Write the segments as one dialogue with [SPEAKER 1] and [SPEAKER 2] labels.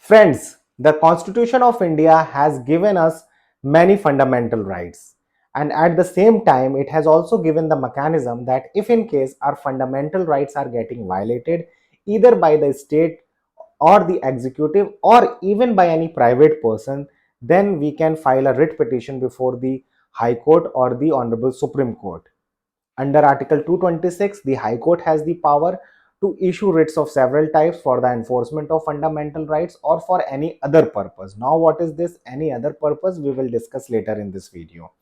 [SPEAKER 1] Friends, the Constitution of India has given us many fundamental rights, and at the same time, it has also given the mechanism that if in case our fundamental rights are getting violated either by the state or the executive or even by any private person, then we can file a writ petition before the High Court or the Honorable Supreme Court. Under Article 226, the High Court has the power to issue writs of several types for the enforcement of fundamental rights or for any other purpose. Now, what is this any other purpose? We will discuss later in this video.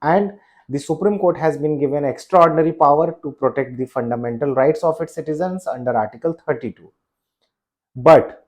[SPEAKER 1] And the Supreme Court has been given extraordinary power to protect the fundamental rights of its citizens under Article 32. But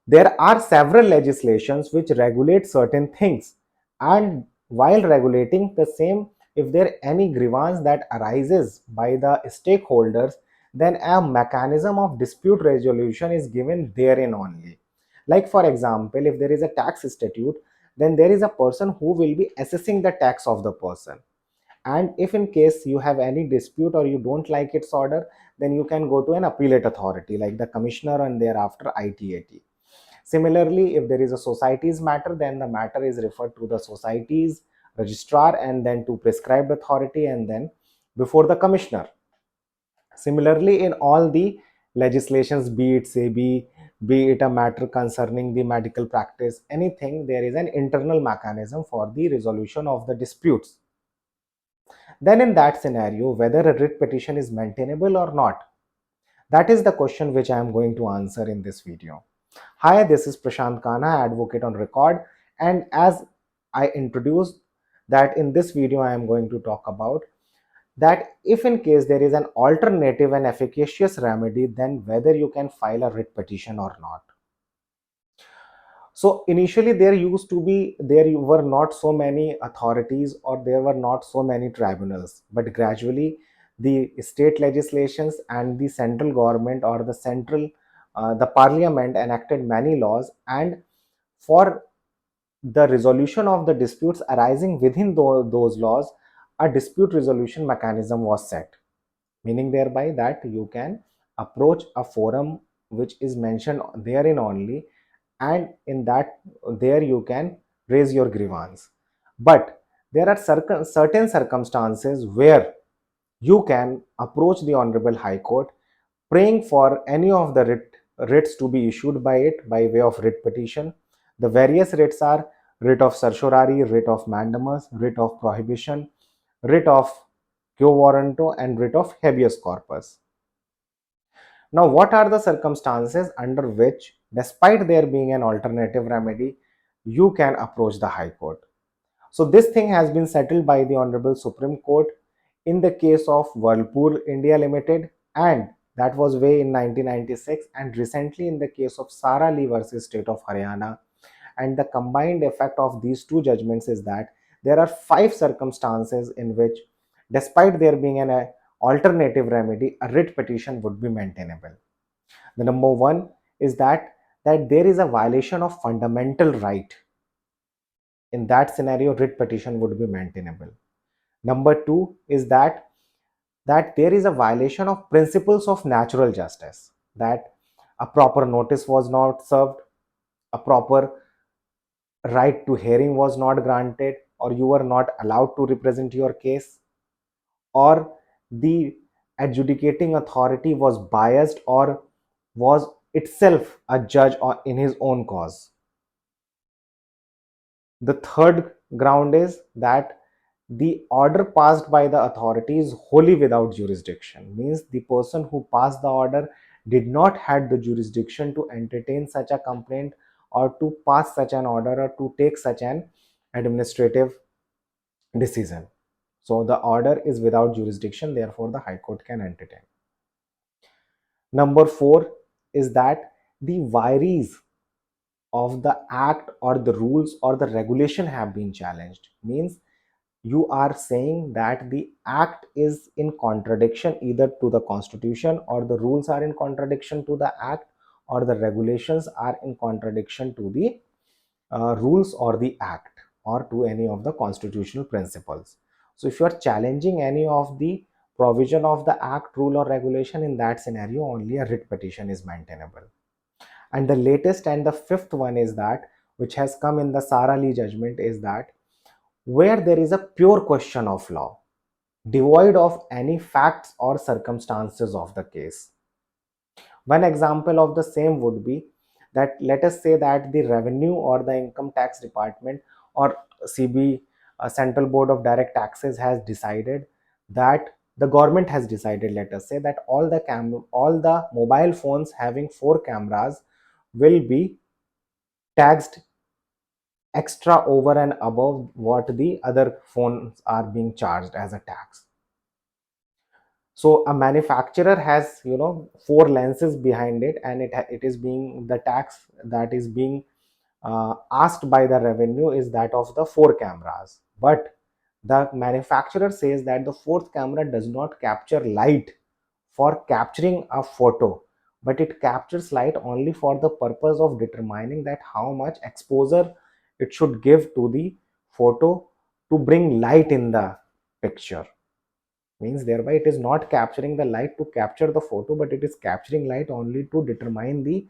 [SPEAKER 1] there are several legislations which regulate certain things, and while regulating the same, if there any grievance that arises by the stakeholders, then a mechanism of dispute resolution is given therein only. Like for example, if there is a tax statute, then there is a person who will be assessing the tax of the person, and if in case you have any dispute or you don't like its order, then you can go to an appellate authority like the commissioner and thereafter ITAT. Similarly, if there is a society's matter, then the matter is referred to the society's registrar and then to prescribed authority and then before the commissioner. Similarly, in all the legislations, be it SEBI, be it a matter concerning the medical practice, anything, there is an internal mechanism for the resolution of the disputes. Then in that scenario, whether a writ petition is maintainable or not, that is the question which I am going to answer in this video. Hi, this is Prashant Kanha, advocate on record, and as I introduced that in this video I am going to talk about that if in case there is an alternative and efficacious remedy, then whether you can file a writ petition or not. So initially there were not so many authorities or there were not so many tribunals, but gradually the state legislations and the central government or the parliament enacted many laws, and for the resolution of the disputes arising within those laws, a dispute resolution mechanism was set, meaning thereby that you can approach a forum which is mentioned therein only, and in that there you can raise your grievance. But there are certain circumstances where you can approach the Honorable High Court praying for any of the writs to be issued by it by way of writ petition. The various writs are writ of certiorari, writ of mandamus, writ of prohibition, writ of quo warranto, and writ of habeas corpus. Now, what are the circumstances under which, despite there being an alternative remedy, you can approach the High Court? So, this thing has been settled by the Honorable Supreme Court in the case of Whirlpool India Limited, and that was way in 1996, and recently in the case of Sara Lee versus State of Haryana. And the combined effect of these two judgments is that there are 5 circumstances in which, despite there being an alternative remedy, a writ petition would be maintainable. The number one is that there is a violation of fundamental right. In that scenario, writ petition would be maintainable. Number two is that there is a violation of principles of natural justice, that a proper notice was not served, a proper right to hearing was not granted, or you were not allowed to represent your case, or the adjudicating authority was biased or was itself a judge in his own cause. The third ground is that the order passed by the authority is wholly without jurisdiction, means the person who passed the order did not had the jurisdiction to entertain such a complaint or to pass such an order or to take such an administrative decision. So the order is without jurisdiction, therefore the High Court can entertain. Number 4 is that the vires of the act or the rules or the regulation have been challenged, means you are saying that the act is in contradiction either to the constitution, or the rules are in contradiction to the act, or the regulations are in contradiction to the rules or the act or to any of the constitutional principles. So if you are challenging any of the provision of the act, rule, or regulation, in that scenario only a writ petition is maintainable. And the latest and the fifth one is that, which has come in the Sara Lee judgment, is that where there is a pure question of law, devoid of any facts or circumstances of the case. One example of the same would be that, let us say that the revenue or the income tax department or CB, Central Board of Direct Taxes, has decided that the government has decided, let us say, that all the mobile phones having 4 cameras will be taxed extra over and above what the other phones are being charged as a tax. So a manufacturer has, 4 lenses behind it, and it is being, the tax that is being asked by the revenue is that of the 4 cameras, but the manufacturer says that the fourth camera does not capture light for capturing a photo, but it captures light only for the purpose of determining that how much exposure it should give to the photo to bring light in the picture. Means thereby it is not capturing the light to capture the photo, but it is capturing light only to determine the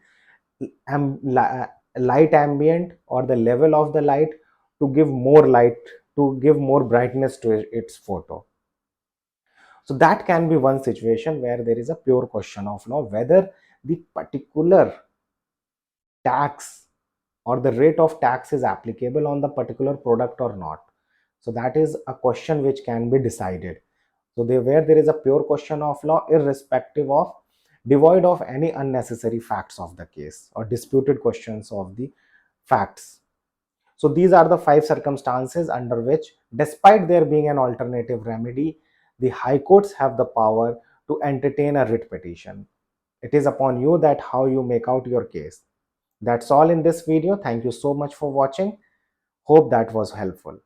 [SPEAKER 1] light ambient or the level of the light, to give more light, to give more brightness to its photo. So that can be one situation where there is a pure question of law, whether the particular tax or the rate of tax is applicable on the particular product or not. So that is a question which can be decided. So where there is a pure question of law, irrespective of, devoid of any unnecessary facts of the case or disputed questions of the facts. So these are the 5 circumstances under which, despite there being an alternative remedy, the high courts have the power to entertain a writ petition. It is upon you that how you make out your case. That's all in this video. Thank you so much for watching. Hope that was helpful.